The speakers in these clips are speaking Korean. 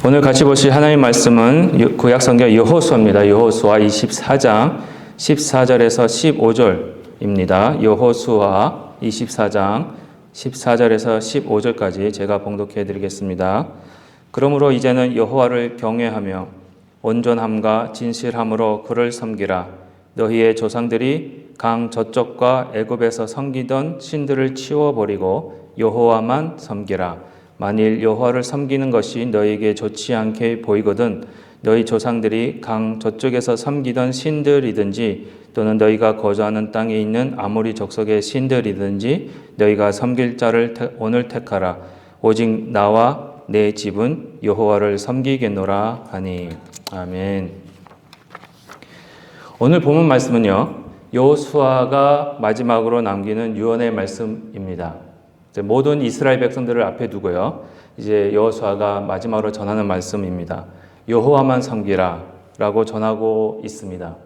오늘 같이 보실 하나님 말씀은 구약성경 여호수아입니다. 여호수아 24장 14절에서 15절입니다. 여호수아 24장 14절에서 15절까지 제가 봉독해 드리겠습니다. 그러므로 이제는 여호와를 경외하며 온전함과 진실함으로 그를 섬기라. 너희의 조상들이 강 저쪽과 애굽에서 섬기던 신들을 치워버리고 여호와만 섬기라. 만일 여호와를 섬기는 것이 너희에게 좋지 않게 보이거든 너희 조상들이 강 저쪽에서 섬기던 신들이든지 또는 너희가 거주하는 땅에 있는 아모리 족속의 신들이든지 너희가 섬길 자를 오늘 택하라. 오직 나와 내 집은 여호와를 섬기겠노라 하니. 아멘. 오늘 본문 말씀은요, 여호수아가 마지막으로 남기는 유언의 말씀입니다. 모든 이스라엘 백성들을 앞에 두고요, 이제 여호수아가 마지막으로 전하는 말씀입니다. 여호와만 섬기라 라고 전하고 있습니다.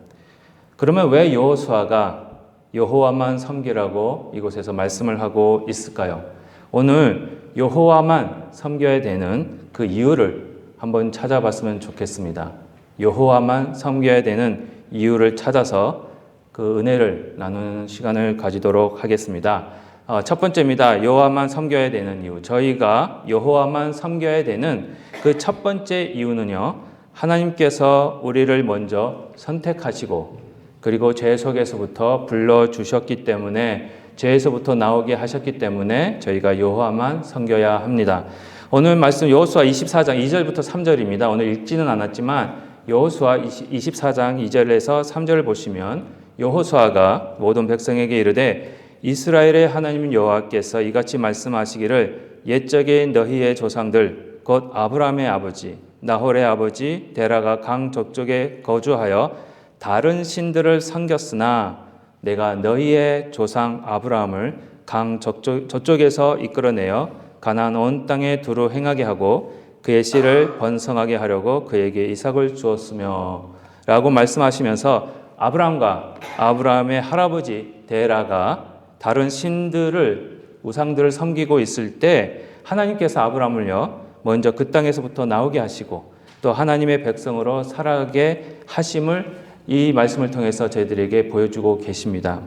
그러면 왜 여호수아가 여호와만 섬기라고 이곳에서 말씀을 하고 있을까요? 오늘 여호와만 섬겨야 되는 그 이유를 한번 찾아봤으면 좋겠습니다. 여호와만 섬겨야 되는 이유를 찾아서 그 은혜를 나누는 시간을 가지도록 하겠습니다. 첫 번째입니다. 여호와만 섬겨야 되는 이유. 저희가 여호와만 섬겨야 되는 그 첫 번째 이유는요, 하나님께서 우리를 먼저 선택하시고 그리고 죄 속에서부터 불러주셨기 때문에, 죄에서부터 나오게 하셨기 때문에 저희가 여호와만 섬겨야 합니다. 오늘 말씀 여호수아 24장 2절부터 3절입니다. 오늘 읽지는 않았지만 여호수아 24장 2절에서 3절을 보시면 여호수아가 모든 백성에게 이르되 이스라엘의 하나님 여호와께서 이같이 말씀하시기를 옛적에 너희의 조상들 곧 아브라함의 아버지 나홀의 아버지 데라가 강 저쪽에 거주하여 다른 신들을 섬겼으나 내가 너희의 조상 아브라함을 강 저쪽에서 이끌어내어 가나안 온 땅에 두루 행하게 하고 그의 씨를 번성하게 하려고 그에게 이삭을 주었으며 라고 말씀하시면서 아브라함과 아브라함의 할아버지 데라가 다른 신들을, 우상들을 섬기고 있을 때 하나님께서 아브라함을요, 먼저 그 땅에서부터 나오게 하시고 또 하나님의 백성으로 살아가게 하심을 이 말씀을 통해서 저희들에게 보여주고 계십니다.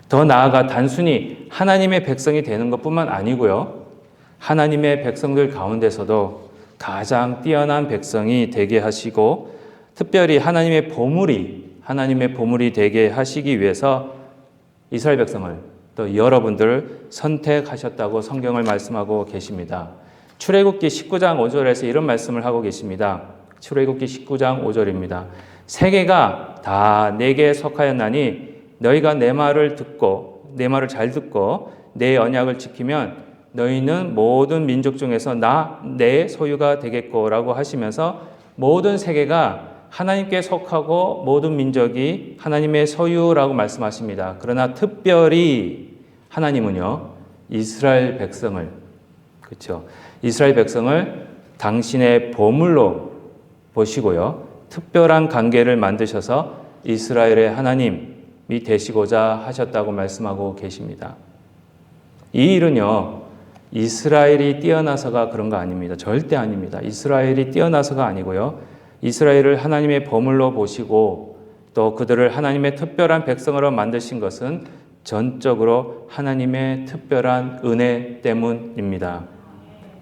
더 나아가 단순히 하나님의 백성이 되는 것뿐만 아니고요, 하나님의 백성들 가운데서도 가장 뛰어난 백성이 되게 하시고 특별히 하나님의 보물이 되게 하시기 위해서 이스라엘 백성을 또 여러분들을 선택하셨다고 성경을 말씀하고 계십니다. 출애굽기 19장 5절에서 이런 말씀을 하고 계십니다. 출애굽기 19장 5절입니다. 세계가 다 내게 속하였나니 너희가 내 말을 잘 듣고 내 언약을 지키면 너희는 모든 민족 중에서 내 소유가 되겠고라고 하시면서 모든 세계가 하나님께 속하고 모든 민족이 하나님의 소유라고 말씀하십니다. 그러나 특별히 하나님은요, 이스라엘 백성을, 그렇죠? 이스라엘 백성을 당신의 보물로 보시고요, 특별한 관계를 만드셔서 이스라엘의 하나님이 되시고자 하셨다고 말씀하고 계십니다. 이 일은요, 이스라엘이 뛰어나서가 그런 거 아닙니다. 절대 아닙니다. 이스라엘이 뛰어나서가 아니고요, 이스라엘을 하나님의 보물로 보시고 또 그들을 하나님의 특별한 백성으로 만드신 것은 전적으로 하나님의 특별한 은혜 때문입니다.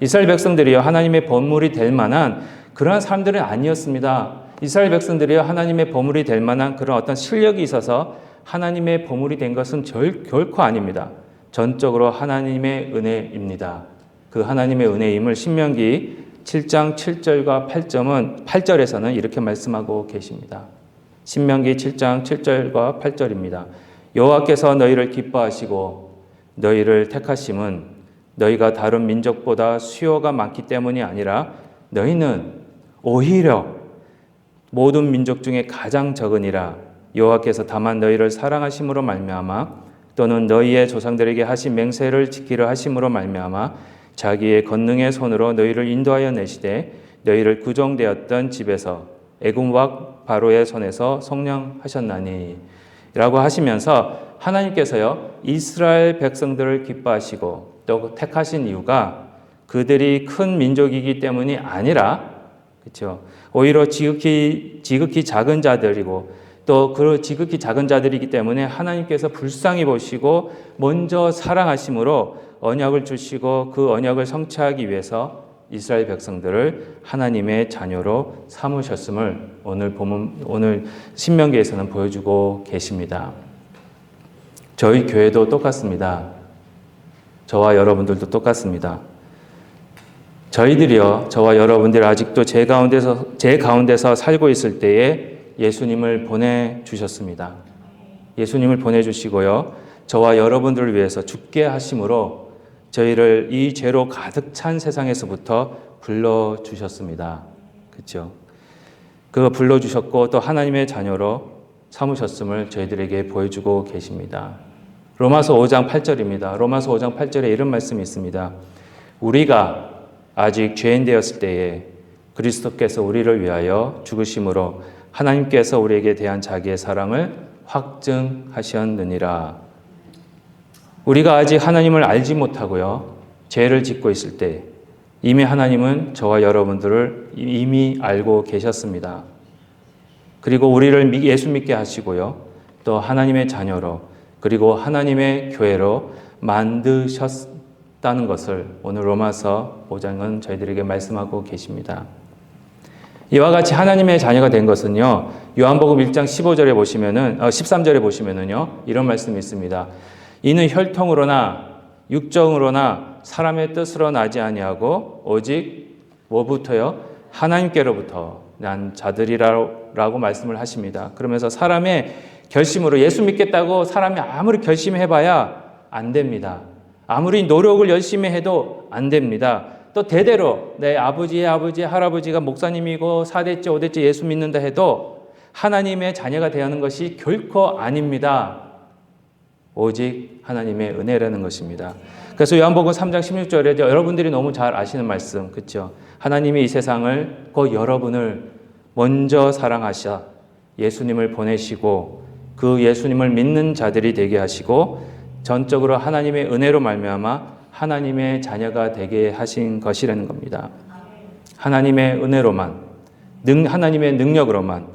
이스라엘 백성들이요, 하나님의 보물이 될 만한 그러한 사람들은 아니었습니다. 이스라엘 백성들이요, 하나님의 보물이 될 만한 그런 어떤 실력이 있어서 하나님의 보물이 된 것은 결코 아닙니다. 전적으로 하나님의 은혜입니다. 그 하나님의 은혜임을 신명기 7장 7절과 8절에서는 이렇게 말씀하고 계십니다. 신명기 7장 7절과 8절입니다. 여호와께서 너희를 기뻐하시고 너희를 택하심은 너희가 다른 민족보다 수요가 많기 때문이 아니라 너희는 오히려 모든 민족 중에 가장 적으니라. 여호와께서 다만 너희를 사랑하심으로 말미암아 또는 너희의 조상들에게 하신 맹세를 지키려 하심으로 말미암아 자기의 권능의 손으로 너희를 인도하여 내시되 너희를 구종되었던 집에서 애굽 왕 바로의 손에서 속량하셨나니 라고 하시면서 하나님께서요, 이스라엘 백성들을 기뻐하시고 또 택하신 이유가 그들이 큰 민족이기 때문이 아니라 그렇죠? 오히려 지극히 작은 자들이고 또 그 지극히 작은 자들이기 때문에 하나님께서 불쌍히 보시고 먼저 사랑하심으로 언약을 주시고 그 언약을 성취하기 위해서 이스라엘 백성들을 하나님의 자녀로 삼으셨음을 오늘 신명기에서는 보여주고 계십니다. 저희 교회도 똑같습니다. 저와 여러분들도 똑같습니다. 저희들이요, 저와 여러분들 아직도 제 가운데서 살고 있을 때에 예수님을 보내주셨습니다. 예수님을 보내주시고요, 저와 여러분들을 위해서 죽게 하심으로 저희를 이 죄로 가득 찬 세상에서부터 불러주셨습니다. 그렇죠? 그거 불러주셨고 또 하나님의 자녀로 삼으셨음을 저희들에게 보여주고 계십니다. 로마서 5장 8절입니다. 로마서 5장 8절에 이런 말씀이 있습니다. 우리가 아직 죄인 되었을 때에 그리스도께서 우리를 위하여 죽으심으로 하나님께서 우리에게 대한 자기의 사랑을 확증하셨느니라. 우리가 아직 하나님을 알지 못하고요, 죄를 짓고 있을 때 이미 하나님은 저와 여러분들을 이미 알고 계셨습니다. 그리고 우리를 예수 믿게 하시고요, 또 하나님의 자녀로 그리고 하나님의 교회로 만드셨다는 것을 오늘 로마서 5장은 저희들에게 말씀하고 계십니다. 이와 같이 하나님의 자녀가 된 것은요, 요한복음 1장 13절에 보시면은요, 이런 말씀이 있습니다. 이는 혈통으로나 육정으로나 사람의 뜻으로 나지 아니하고 오직 뭐부터요? 하나님께로부터 난 자들이라고 말씀을 하십니다. 그러면서 사람의 결심으로 예수 믿겠다고 사람이 아무리 결심해봐야 안 됩니다. 아무리 노력을 열심히 해도 안 됩니다. 또 대대로 내 아버지의 아버지, 할아버지가 목사님이고 4대째, 5대째 예수 믿는다 해도 하나님의 자녀가 되는 것이 결코 아닙니다. 오직 하나님의 은혜라는 것입니다. 그래서 요한복음 3장 16절에 여러분들이 너무 잘 아시는 말씀, 그렇죠? 하나님이 이 세상을, 곧 여러분을 먼저 사랑하셔 예수님을 보내시고 그 예수님을 믿는 자들이 되게 하시고 전적으로 하나님의 은혜로 말미암아 하나님의 자녀가 되게 하신 것이라는 겁니다. 하나님의 은혜로만, 하나님의 능력으로만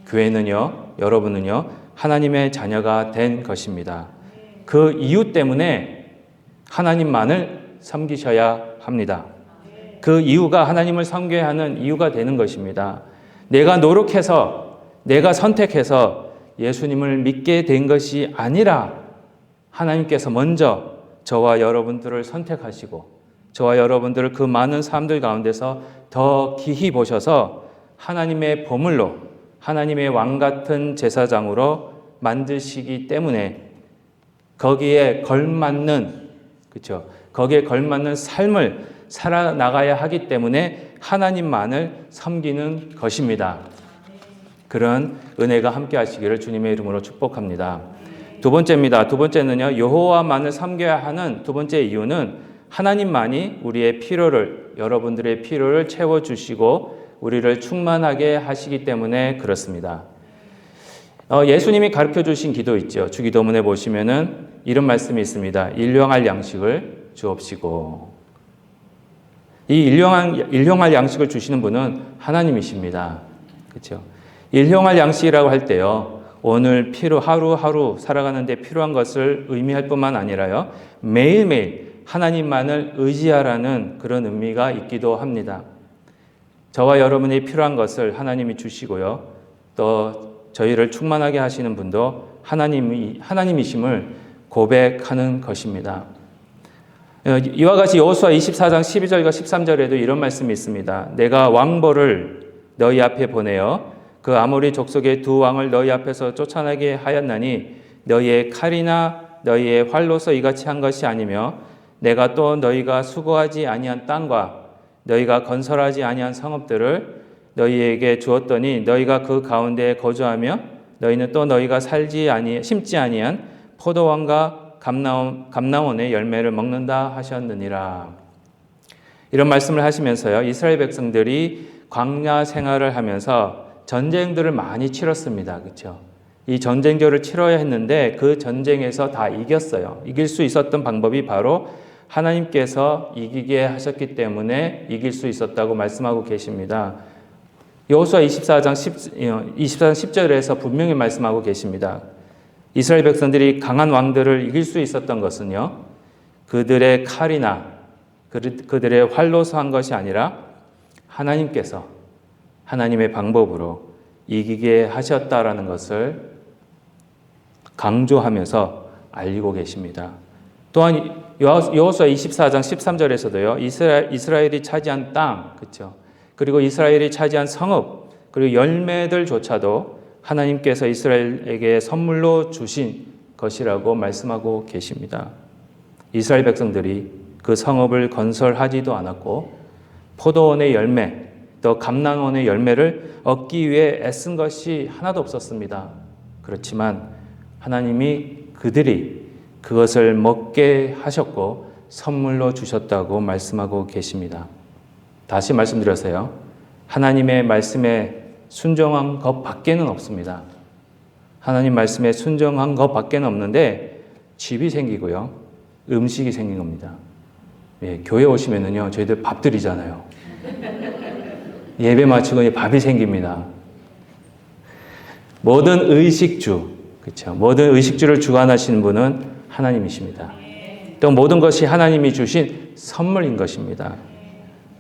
교회는요, 여러분은요, 하나님의 자녀가 된 것입니다. 그 이유 때문에 하나님만을 섬기셔야 합니다. 그 이유가 하나님을 섬겨야 하는 이유가 되는 것입니다. 내가 노력해서, 내가 선택해서 예수님을 믿게 된 것이 아니라 하나님께서 먼저 저와 여러분들을 선택하시고 저와 여러분들을 그 많은 사람들 가운데서 더 기히 보셔서 하나님의 보물로, 하나님의 왕 같은 제사장으로 만드시기 때문에 거기에 걸맞는, 그렇죠? 거기에 걸맞는 삶을 살아나가야 하기 때문에 하나님만을 섬기는 것입니다. 그런 은혜가 함께 하시기를 주님의 이름으로 축복합니다. 두 번째입니다. 두 번째는요, 여호와만을 섬겨야 하는 두 번째 이유는 하나님만이 우리의 필요를, 여러분들의 필요를 채워주시고 우리를 충만하게 하시기 때문에 그렇습니다. 예수님이 가르쳐 주신 기도 있죠. 주기도문에 보시면은 이런 말씀이 있습니다. 일용할 양식을 주옵시고. 이 일용할 양식을 주시는 분은 하나님이십니다. 그렇죠? 일용할 양식이라고 할 때요, 오늘 하루하루 살아가는데 필요한 것을 의미할 뿐만 아니라요, 매일매일 하나님만을 의지하라는 그런 의미가 있기도 합니다. 저와 여러분이 필요한 것을 하나님이 주시고요, 또 저희를 충만하게 하시는 분도 하나님이심을 고백하는 것입니다. 이와 같이 여호수아 24장 12절과 13절에도 이런 말씀이 있습니다. 내가 왕보를 너희 앞에 보내어 그 아모리 족속의 두 왕을 너희 앞에서 쫓아나게 하였나니 너희의 칼이나 너희의 활로서 이같이 한 것이 아니며 내가 또 너희가 수고하지 아니한 땅과 너희가 건설하지 아니한 성읍들을 너희에게 주었더니 너희가 그 가운데에 거주하며 너희는 또 너희가 심지 아니한 포도원과 감나원의 열매를 먹는다 하셨느니라. 이런 말씀을 하시면서요, 이스라엘 백성들이 광야 생활을 하면서 전쟁들을 많이 치렀습니다. 그렇죠? 이 전쟁들을 치러야 했는데 그 전쟁에서 다 이겼어요. 이길 수 있었던 방법이 바로 하나님께서 이기게 하셨기 때문에 이길 수 있었다고 말씀하고 계십니다. 여호수아 24장 10절에서 분명히 말씀하고 계십니다. 이스라엘 백성들이 강한 왕들을 이길 수 있었던 것은요, 그들의 칼이나 그들의 활로서 한 것이 아니라 하나님께서 하나님의 방법으로 이기게 하셨다라는 것을 강조하면서 알리고 계십니다. 또한 여호수아 24장 13절에서도요. 이스라엘이 차지한 땅, 그렇죠? 그리고 이스라엘이 차지한 성읍, 그리고 열매들조차도 하나님께서 이스라엘에게 선물로 주신 것이라고 말씀하고 계십니다. 이스라엘 백성들이 그 성읍을 건설하지도 않았고 포도원의 열매, 또 감람원의 열매를 얻기 위해 애쓴 것이 하나도 없었습니다. 그렇지만 하나님이 그들이 그것을 먹게 하셨고 선물로 주셨다고 말씀하고 계십니다. 다시 말씀드렸어요. 하나님의 말씀에 순종한 것 밖에는 없습니다. 하나님 말씀에 순종한 것 밖에는 없는데 집이 생기고요. 음식이 생긴 겁니다. 예, 교회 오시면은요, 저희들 밥 드리잖아요. 예배 마치고 밥이 생깁니다. 모든 의식주, 그렇죠? 모든 의식주를 주관하시는 분은 하나님이십니다. 또 모든 것이 하나님이 주신 선물인 것입니다.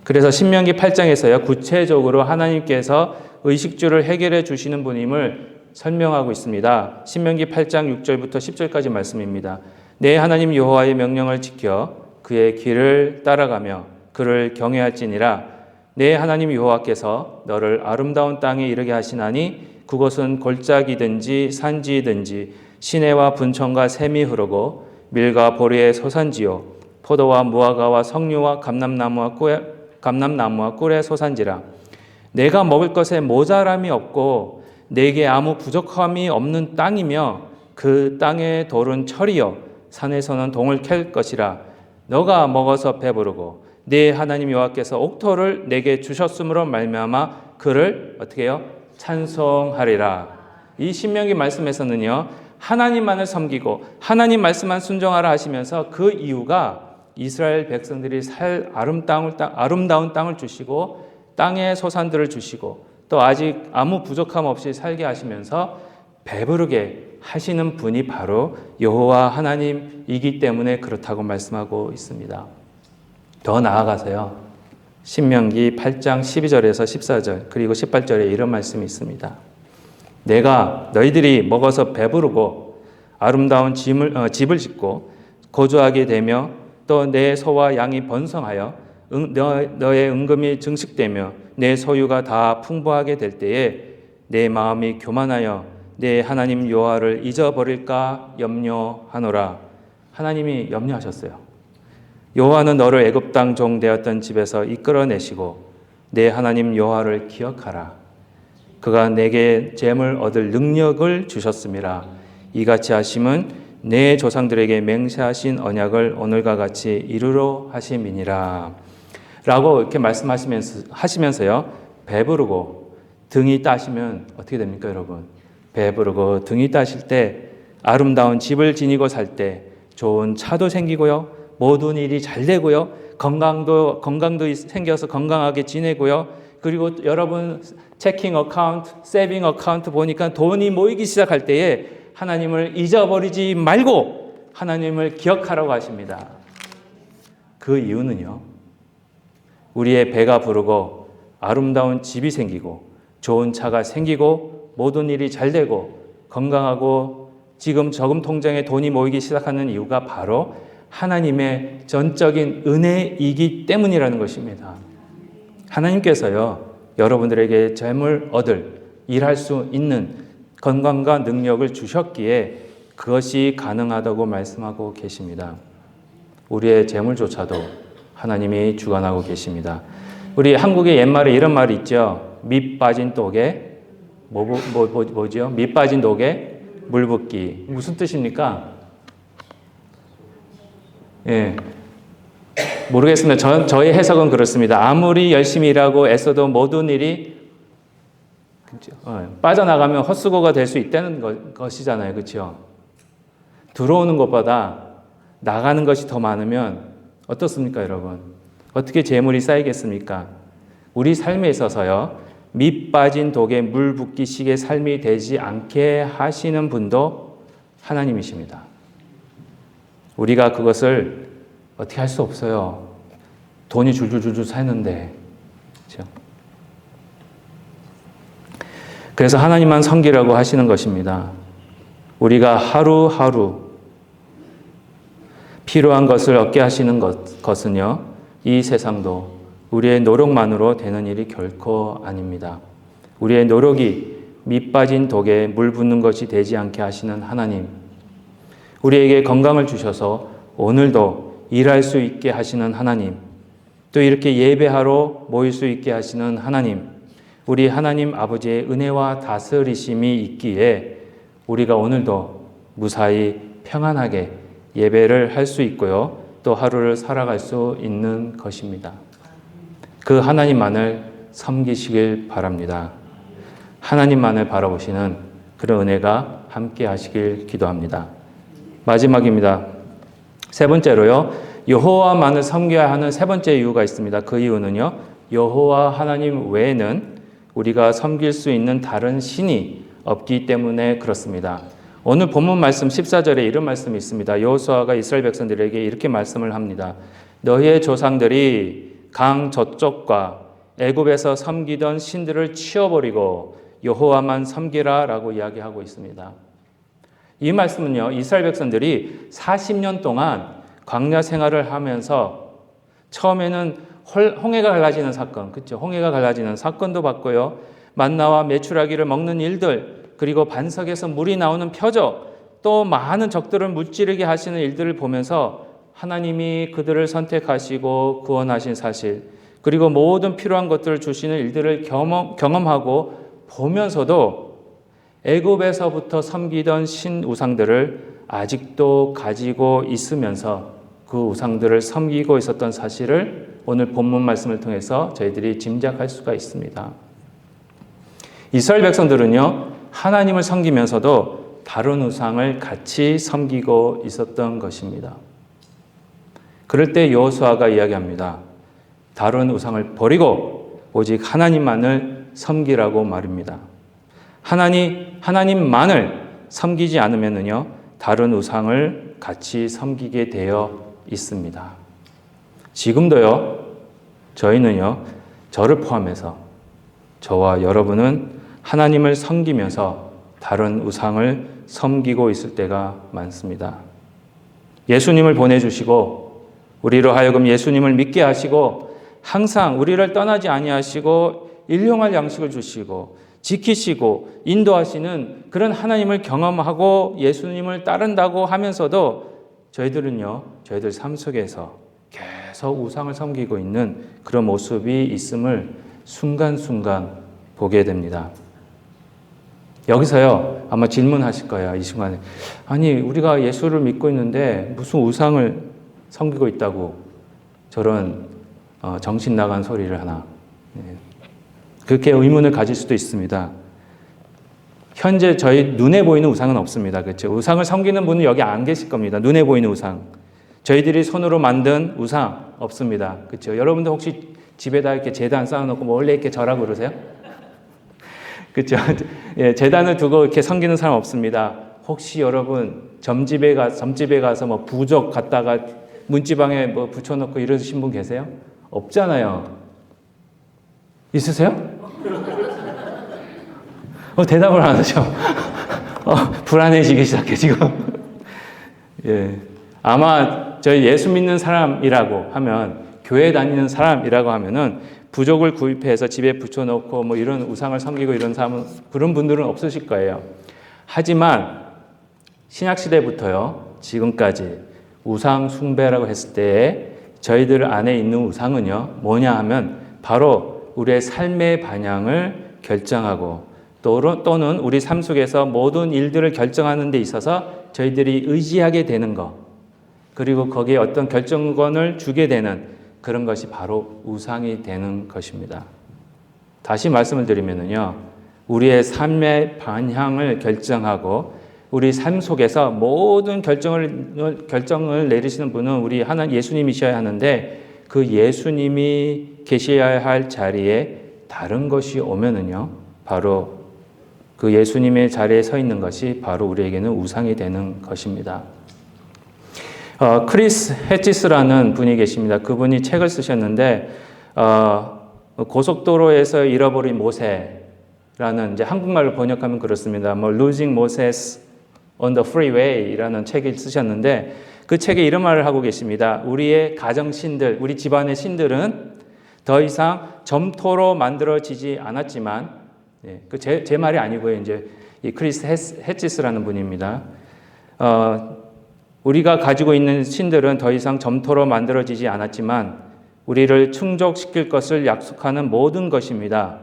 그래서 신명기 8장에서요, 구체적으로 하나님께서 의식주를 해결해 주시는 분임을 설명하고 있습니다. 신명기 8장 6절부터 10절까지 말씀입니다. 내 하나님 여호와의 명령을 지켜 그의 길을 따라가며 그를 경외할지니라. 내 하나님 여호와께서 너를 아름다운 땅에 이르게 하시나니 그곳은 골짜기든지 산지든지 시내와 분천과 샘이 흐르고 밀과 보리의 소산지요 포도와 무화과와 석류와 감람나무와 꿀의 소산지라. 내가 먹을 것에 모자람이 없고 내게 아무 부족함이 없는 땅이며 그 땅의 돌은 철이요 산에서는 동을 캘 것이라. 너가 먹어서 배부르고 네 하나님 여호와께서 옥토를 내게 주셨으므로 말미암아 그를 어떻게 해요? 찬송하리라. 이 신명기 말씀에서는요, 하나님만을 섬기고 하나님 말씀만 순종하라 하시면서 그 이유가 이스라엘 백성들이 살 아름다운 땅을 주시고 땅의 소산들을 주시고 또 아직 아무 부족함 없이 살게 하시면서 배부르게 하시는 분이 바로 여호와 하나님이기 때문에 그렇다고 말씀하고 있습니다. 더 나아가서요, 신명기 8장 12절에서 14절 그리고 18절에 이런 말씀이 있습니다. 내가 너희들이 먹어서 배부르고 아름다운 집을 짓고 거주하게 되며 또 내 소와 양이 번성하여 너의 은금이 증식되며 내 소유가 다 풍부하게 될 때에 내 마음이 교만하여 내 하나님 여호와를 잊어버릴까 염려하노라. 하나님이 염려하셨어요. 여호와는 너를 애굽 땅 종 되었던 집에서 이끌어내시고 내 하나님 여호와를 기억하라. 그가 내게 재물 얻을 능력을 주셨음이라. 이같이 하심은 내 조상들에게 맹세하신 언약을 오늘과 같이 이루러 하심이니라. 라고 이렇게 말씀하시면서요, 배부르고 등이 따시면 어떻게 됩니까, 여러분? 배부르고 등이 따실 때 아름다운 집을 지니고 살 때 좋은 차도 생기고요, 모든 일이 잘 되고요, 건강도 생겨서 건강하게 지내고요, 그리고 여러분 체킹 어카운트, 세이빙 어카운트 보니까 돈이 모이기 시작할 때에 하나님을 잊어버리지 말고 하나님을 기억하라고 하십니다. 그 이유는요, 우리의 배가 부르고 아름다운 집이 생기고 좋은 차가 생기고 모든 일이 잘 되고 건강하고 지금 저금 통장에 돈이 모이기 시작하는 이유가 바로 하나님의 전적인 은혜이기 때문이라는 것입니다. 하나님께서요, 여러분들에게 재물 얻을, 일할 수 있는 건강과 능력을 주셨기에 그것이 가능하다고 말씀하고 계십니다. 우리의 재물조차도 하나님이 주관하고 계십니다. 우리 한국에 옛말에 이런 말이 있죠. 밑 빠진 독에 뭐죠? 밑 빠진 독에 물 붓기. 무슨 뜻입니까? 예, 모르겠습니다. 저의 해석은 그렇습니다. 아무리 열심히 일하고 애써도 모든 일이 빠져나가면 헛수고가 될 수 있다는 것이잖아요. 그렇죠? 들어오는 것보다 나가는 것이 더 많으면 어떻습니까, 여러분? 어떻게 재물이 쌓이겠습니까? 우리 삶에 있어서요, 밑 빠진 독에 물 붓기식의 삶이 되지 않게 하시는 분도 하나님이십니다. 우리가 그것을 어떻게 할 수 없어요. 돈이 줄줄줄줄 새는데. 그렇죠? 그래서 하나님만 섬기라고 하시는 것입니다. 우리가 하루하루 필요한 것을 얻게 하시는 것은요, 이 세상도 우리의 노력만으로 되는 일이 결코 아닙니다. 우리의 노력이 밑 빠진 독에 물 붓는 것이 되지 않게 하시는 하나님, 우리에게 건강을 주셔서 오늘도 일할 수 있게 하시는 하나님, 또 이렇게 예배하러 모일 수 있게 하시는 하나님, 우리 하나님 아버지의 은혜와 다스리심이 있기에 우리가 오늘도 무사히 평안하게 예배를 할 수 있고요. 또 하루를 살아갈 수 있는 것입니다. 그 하나님만을 섬기시길 바랍니다. 하나님만을 바라보시는 그런 은혜가 함께 하시길 기도합니다. 마지막입니다. 세 번째로요. 여호와만을 섬겨야 하는 세 번째 이유가 있습니다. 그 이유는요. 여호와 하나님 외에는 우리가 섬길 수 있는 다른 신이 없기 때문에 그렇습니다. 오늘 본문 말씀 14절에 이런 말씀이 있습니다. 여호수아가 이스라엘 백성들에게 이렇게 말씀을 합니다. 너희의 조상들이 강 저쪽과 애굽에서 섬기던 신들을 치워버리고 여호와만 섬기라 라고 이야기하고 있습니다. 이 말씀은요, 이스라엘 백성들이 40년 동안 광야 생활을 하면서 처음에는 홍해가 갈라지는 사건, 그렇죠? 홍해가 갈라지는 사건도 봤고요. 만나와 메추라기를 먹는 일들, 그리고 반석에서 물이 나오는 표적, 또 많은 적들을 무찌르게 하시는 일들을 보면서 하나님이 그들을 선택하시고 구원하신 사실, 그리고 모든 필요한 것들을 주시는 일들을 경험하고 보면서도 애굽에서부터 섬기던 신 우상들을 아직도 가지고 있으면서 그 우상들을 섬기고 있었던 사실을 오늘 본문 말씀을 통해서 저희들이 짐작할 수가 있습니다. 이스라엘 백성들은요, 하나님을 섬기면서도 다른 우상을 같이 섬기고 있었던 것입니다. 그럴 때 여호수아가 이야기합니다. 다른 우상을 버리고 오직 하나님만을 섬기라고 말입니다. 하나님만을 섬기지 않으면요, 다른 우상을 같이 섬기게 되어 있습니다. 지금도요, 저희는요, 저를 포함해서 저와 여러분은 하나님을 섬기면서 다른 우상을 섬기고 있을 때가 많습니다. 예수님을 보내주시고 우리로 하여금 예수님을 믿게 하시고 항상 우리를 떠나지 아니하시고 일용할 양식을 주시고 지키시고 인도하시는 그런 하나님을 경험하고 예수님을 따른다고 하면서도 저희들은요, 저희들 삶 속에서 계속 우상을 섬기고 있는 그런 모습이 있음을 순간순간 보게 됩니다. 여기서요, 아마 질문하실 거예요, 이 순간에. 아니, 우리가 예수를 믿고 있는데 무슨 우상을 섬기고 있다고 저런 정신 나간 소리를 하나. 그렇게 의문을 가질 수도 있습니다. 현재 저희 눈에 보이는 우상은 없습니다. 그렇죠? 우상을 섬기는 분은 여기 안 계실 겁니다. 눈에 보이는 우상. 저희들이 손으로 만든 우상 없습니다. 그렇죠? 여러분들 혹시 집에다 이렇게 제단 쌓아놓고 원래 이렇게 절하고 그러세요? 그렇죠? 예, 제단을 두고 이렇게 섬기는 사람 없습니다. 혹시 여러분 점집에 가서 뭐 부적 갖다가 문지방에 뭐 붙여놓고 이러신 분 계세요? 없잖아요. 있으세요? 대답을 안 하죠. 불안해지기 시작해 지금. 예, 아마 저희 예수 믿는 사람이라고 하면, 교회 다니는 사람이라고 하면은 부족을 구입해서 집에 붙여놓고 뭐 이런 우상을 섬기고 이런 사람은, 그런 분들은 없으실 거예요. 하지만 신약 시대부터요, 지금까지 우상 숭배라고 했을 때 저희들 안에 있는 우상은요, 뭐냐 하면 바로 우리의 삶의 방향을 결정하고 또는 우리 삶 속에서 모든 일들을 결정하는 데 있어서 저희들이 의지하게 되는 것, 그리고 거기에 어떤 결정권을 주게 되는 그런 것이 바로 우상이 되는 것입니다. 다시 말씀을 드리면요, 우리의 삶의 방향을 결정하고 우리 삶 속에서 모든 결정을 내리시는 분은 우리 하나님 예수님이셔야 하는데, 그 예수님이 계셔야 할 자리에 다른 것이 오면은요, 바로 그 예수님의 자리에 서 있는 것이 바로 우리에게는 우상이 되는 것입니다. 크리스 해치스라는 분이 계십니다. 그분이 책을 쓰셨는데 고속도로에서 잃어버린 모세라는 이제 한국말로 번역하면 그렇습니다. Losing Moses on the Freeway라는 책을 쓰셨는데 그 책에 이런 말을 하고 계십니다. 우리의 가정 신들, 우리 집안의 신들은 더 이상 점토로 만들어지지 않았지만, 제 말이 아니고요. 이제 이 크리스 해치스라는 분입니다. 우리가 가지고 있는 신들은 더 이상 점토로 만들어지지 않았지만 우리를 충족시킬 것을 약속하는 모든 것입니다.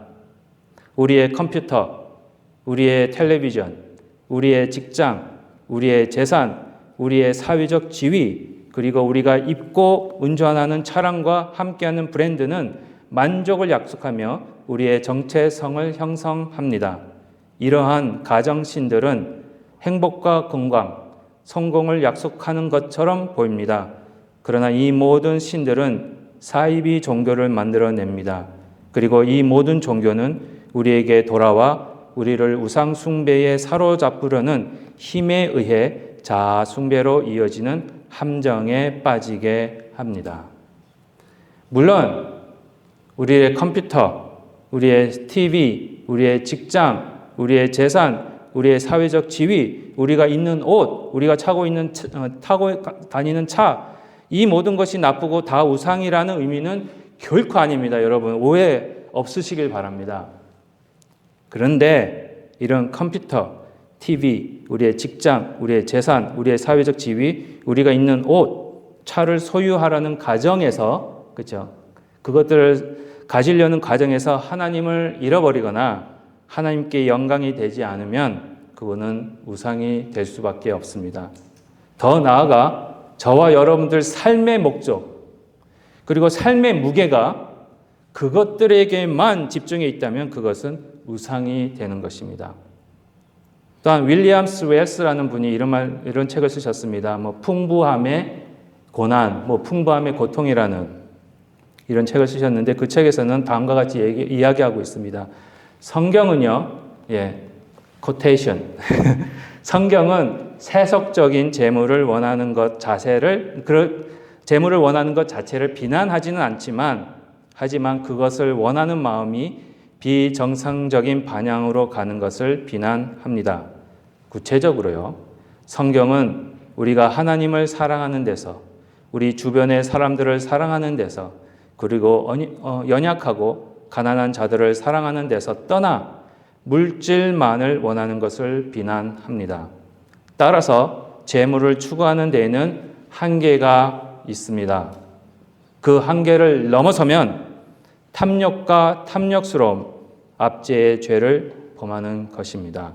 우리의 컴퓨터, 우리의 텔레비전, 우리의 직장, 우리의 재산, 우리의 사회적 지위, 그리고 우리가 입고 운전하는 차량과 함께하는 브랜드는 만족을 약속하며 우리의 정체성을 형성합니다. 이러한 가정신들은 행복과 건강, 성공을 약속하는 것처럼 보입니다. 그러나 이 모든 신들은 사이비 종교를 만들어냅니다. 그리고 이 모든 종교는 우리에게 돌아와 우리를 우상 숭배에 사로잡으려는 힘에 의해 자아 숭배로 이어지는 함정에 빠지게 합니다. 물론 우리의 컴퓨터, 우리의 TV, 우리의 직장, 우리의 재산, 우리의 사회적 지위, 우리가 입는 옷, 우리가 타고 다니는 차, 이 모든 것이 나쁘고 다 우상이라는 의미는 결코 아닙니다. 여러분, 오해 없으시길 바랍니다. 그런데 이런 컴퓨터, TV, 우리의 직장, 우리의 재산, 우리의 사회적 지위, 우리가 입는 옷, 차를 소유하라는 가정에서, 그렇죠? 그것들을 가지려는 과정에서 하나님을 잃어버리거나 하나님께 영광이 되지 않으면 그거는 우상이 될 수밖에 없습니다. 더 나아가 저와 여러분들 삶의 목적 그리고 삶의 무게가 그것들에게만 집중해 있다면 그것은 우상이 되는 것입니다. 또한 윌리엄스 웰스라는 분이 이런 책을 쓰셨습니다. 풍부함의 고난, 풍부함의 고통이라는 이런 책을 쓰셨는데 그 책에서는 다음과 같이 이야기하고 있습니다. 성경은요, 코테이션. 성경은 세속적인 재물을 원하는 것 재물을 원하는 것 자체를 비난하지는 않지만, 하지만 그것을 원하는 마음이 비정상적인 방향으로 가는 것을 비난합니다. 구체적으로요, 성경은 우리가 하나님을 사랑하는 데서, 우리 주변의 사람들을 사랑하는 데서, 그리고 연약하고 가난한 자들을 사랑하는 데서 떠나 물질만을 원하는 것을 비난합니다. 따라서 재물을 추구하는 데에는 한계가 있습니다. 그 한계를 넘어서면 탐욕과 탐욕스러움, 압제의 죄를 범하는 것입니다.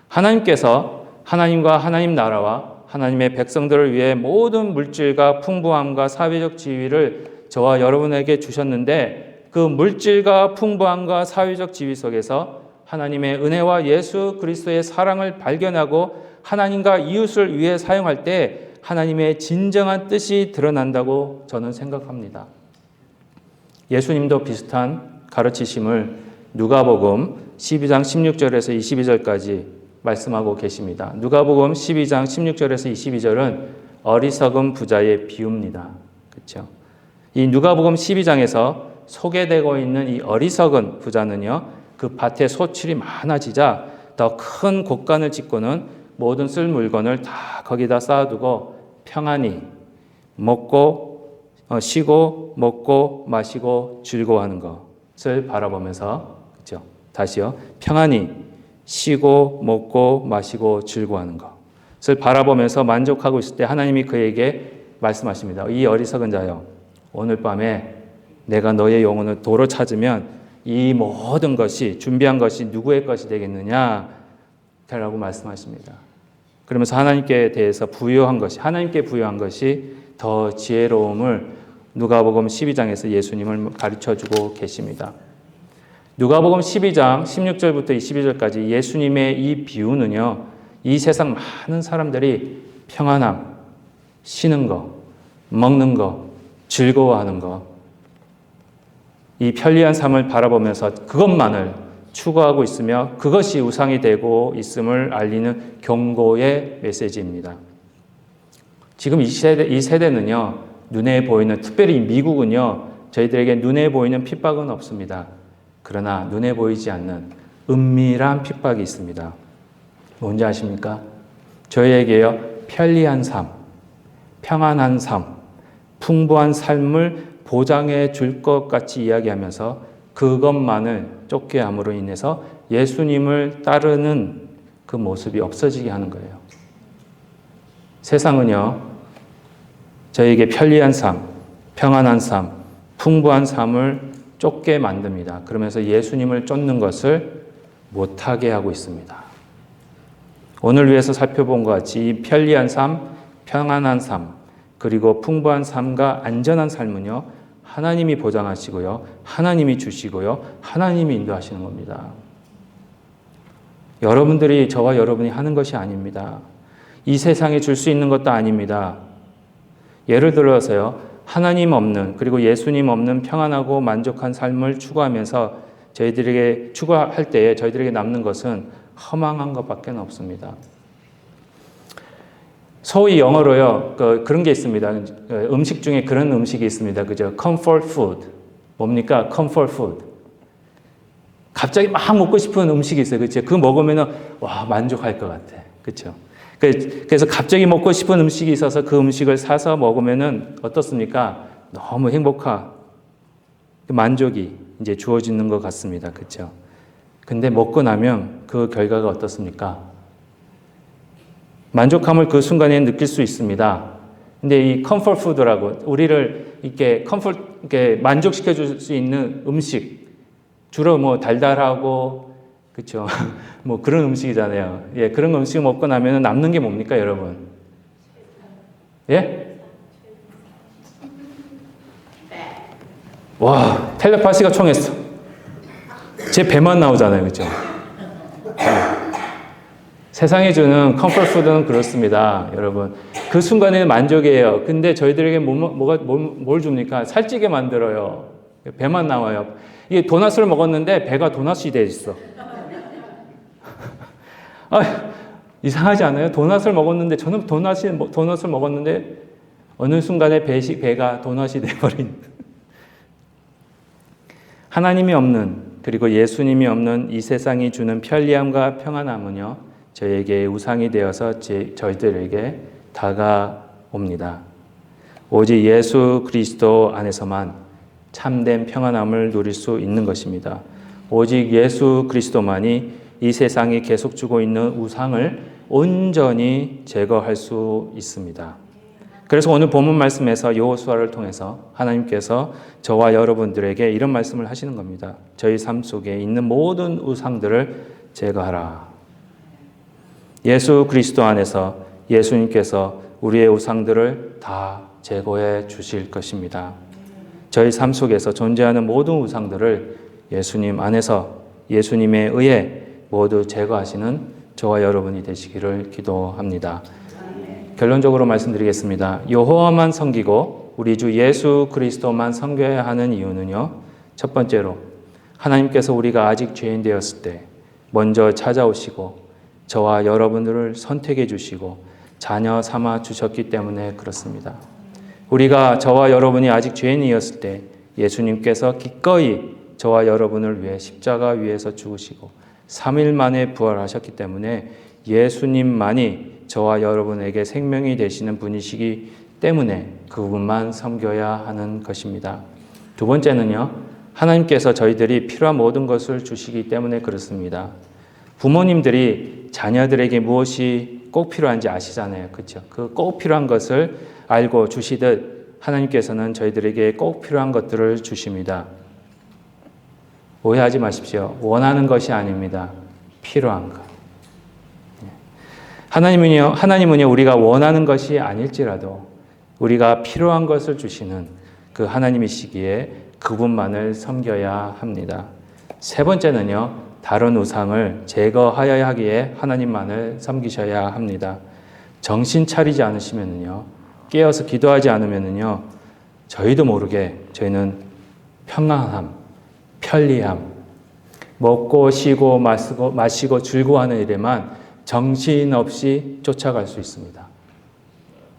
하나님께서 하나님과 하나님 나라와 하나님의 백성들을 위해 모든 물질과 풍부함과 사회적 지위를 저와 여러분에게 주셨는데 그 물질과 풍부함과 사회적 지위 속에서 하나님의 은혜와 예수 그리스도의 사랑을 발견하고 하나님과 이웃을 위해 사용할 때 하나님의 진정한 뜻이 드러난다고 저는 생각합니다. 예수님도 비슷한 가르치심을 누가복음 12장 16절에서 22절까지 말씀하고 계십니다. 누가복음 12장 16절에서 22절은 어리석은 부자의 비유입니다. 그렇죠? 이 누가복음 12장에서 소개되고 있는 이 어리석은 부자는요, 그 밭에 소출이 많아지자 더 큰 곡간을 짓고는 모든 쓸 물건을 다 거기다 쌓아두고 평안히 쉬고 먹고 마시고 즐거워하는 것을 바라보면서, 그렇죠? 다시요, 평안히 쉬고 먹고 마시고 즐거워하는 것을 바라보면서 만족하고 있을 때 하나님이 그에게 말씀하십니다. 이 어리석은 자여, 오늘 밤에 내가 너의 영혼을 도로 찾으면 이 모든 것이 준비한 것이 누구의 것이 되겠느냐 라고 말씀하십니다. 그러면서 하나님께 대해서 하나님께 부여한 것이 더 지혜로움을 누가복음 12장에서 예수님을 가르쳐주고 계십니다. 누가복음 12장 16절부터 22절까지 예수님의 이 비유는요, 이 세상 많은 사람들이 평안함, 쉬는 거, 먹는 거, 즐거워하는 거, 이 편리한 삶을 바라보면서 그것만을 추구하고 있으며 그것이 우상이 되고 있음을 알리는 경고의 메시지입니다. 지금 이 세대는요, 눈에 보이는, 특별히 미국은요, 저희들에게 눈에 보이는 핍박은 없습니다. 그러나 눈에 보이지 않는 은밀한 핍박이 있습니다. 뭔지 아십니까? 저희에게요, 편리한 삶, 평안한 삶, 풍부한 삶을 보장해 줄 것 같이 이야기하면서 그것만을 쫓게 함으로 인해서 예수님을 따르는 그 모습이 없어지게 하는 거예요. 세상은요, 저에게 편리한 삶, 평안한 삶, 풍부한 삶을 쫓게 만듭니다. 그러면서 예수님을 쫓는 것을 못하게 하고 있습니다. 오늘 위해서 살펴본 것 같이 이 편리한 삶, 평안한 삶, 그리고 풍부한 삶과 안전한 삶은요, 하나님이 보장하시고요, 하나님이 주시고요, 하나님이 인도하시는 겁니다. 여러분들이, 저와 여러분이 하는 것이 아닙니다. 이 세상에 줄 수 있는 것도 아닙니다. 예를 들어서요, 하나님 없는, 그리고 예수님 없는 평안하고 만족한 삶을 추구하면서 추구할 때에 저희들에게 남는 것은 허망한 것밖에 없습니다. 소위 영어로요, 그런 게 있습니다. 음식 중에 그런 음식이 있습니다. 그죠? comfort food. 뭡니까? comfort food. 갑자기 막 먹고 싶은 음식이 있어요. 그죠? 그거 먹으면은, 와, 만족할 것 같아. 그죠? 그래서 갑자기 먹고 싶은 음식이 있어서 그 음식을 사서 먹으면은 어떻습니까? 너무 만족이 이제 주어지는 것 같습니다. 그죠? 근데 먹고 나면 그 결과가 어떻습니까? 만족함을 그 순간에 느낄 수 있습니다. 근데 이 컴포트 푸드라고 우리를 이렇게 만족시켜 줄 수 있는 음식, 주로 뭐 달달하고, 그렇죠? 뭐 그런 음식이잖아요. 예, 그런 음식 먹고 나면 남는 게 뭡니까, 여러분? 예? 와, 텔레파시가 통했어. 제 배만 나오잖아요, 그렇죠? 세상에 주는 컴포트 푸드는 그렇습니다, 여러분. 그 순간에는 만족이에요. 근데 저희들에게 뭘 줍니까? 살찌게 만들어요. 배만 나와요. 이게 도넛을 먹었는데 배가 도넛이 돼 있어. 이상하지 않아요? 도넛을 먹었는데, 저는 도넛을 먹었는데, 어느 순간에 배가 도넛이 돼버린. 하나님이 없는, 그리고 예수님이 없는 이 세상이 주는 편리함과 평안함은요, 저에게 우상이 되어서 저희들에게 다가옵니다. 오직 예수 그리스도 안에서만 참된 평안함을 누릴 수 있는 것입니다. 오직 예수 그리스도만이 이 세상이 계속 주고 있는 우상을 온전히 제거할 수 있습니다. 그래서 오늘 본문 말씀에서 여호수아를 통해서 하나님께서 저와 여러분들에게 이런 말씀을 하시는 겁니다. 저희 삶 속에 있는 모든 우상들을 제거하라. 예수 그리스도 안에서 예수님께서 우리의 우상들을 다 제거해 주실 것입니다. 저희 삶 속에서 존재하는 모든 우상들을 예수님 안에서 예수님에 의해 모두 제거하시는 저와 여러분이 되시기를 기도합니다. 결론적으로 말씀드리겠습니다. 여호와만 섬기고 우리 주 예수 그리스도만 섬겨야 하는 이유는요, 첫 번째로 하나님께서 우리가 아직 죄인 되었을 때 먼저 찾아오시고 저와 여러분들을 선택해 주시고 자녀 삼아 주셨기 때문에 그렇습니다. 우리가 저와 여러분이 아직 죄인이었을 때 예수님께서 기꺼이 저와 여러분을 위해 십자가 위에서 죽으시고 3일 만에 부활하셨기 때문에 예수님만이 저와 여러분에게 생명이 되시는 분이시기 때문에 그분만 섬겨야 하는 것입니다. 두 번째는요, 하나님께서 저희들이 필요한 모든 것을 주시기 때문에 그렇습니다. 부모님들이 자녀들에게 무엇이 꼭 필요한지 아시잖아요. 그렇죠? 그 꼭 필요한 것을 알고 주시듯 하나님께서는 저희들에게 꼭 필요한 것들을 주십니다. 오해하지 마십시오. 원하는 것이 아닙니다. 필요한 것. 하나님은요, 우리가 원하는 것이 아닐지라도 우리가 필요한 것을 주시는 그 하나님이시기에 그분만을 섬겨야 합니다. 세 번째는요, 다른 우상을 제거하여야 하기에 하나님만을 섬기셔야 합니다. 정신 차리지 않으시면요, 깨어서 기도하지 않으면요, 저희도 모르게 저희는 평안함, 편리함, 먹고 쉬고 마시고 즐거워하는 일에만 정신없이 쫓아갈 수 있습니다.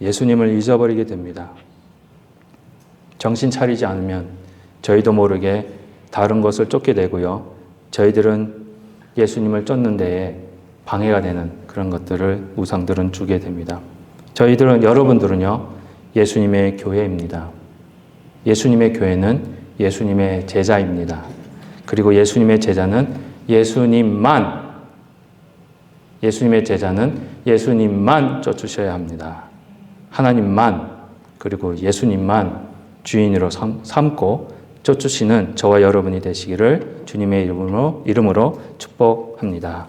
예수님을 잊어버리게 됩니다. 정신 차리지 않으면 저희도 모르게 다른 것을 쫓게 되고요. 저희들은 예수님을 쫓는 데에 방해가 되는 그런 것들을, 우상들은 주게 됩니다. 여러분들은요, 예수님의 교회입니다. 예수님의 교회는 예수님의 제자입니다. 그리고 예수님의 제자는 예수님의 제자는 예수님만 쫓으셔야 합니다. 하나님만, 그리고 예수님만 주인으로 삼고 쫓으시는 저와 여러분이 되시기를 주님의 이름으로 축복합니다.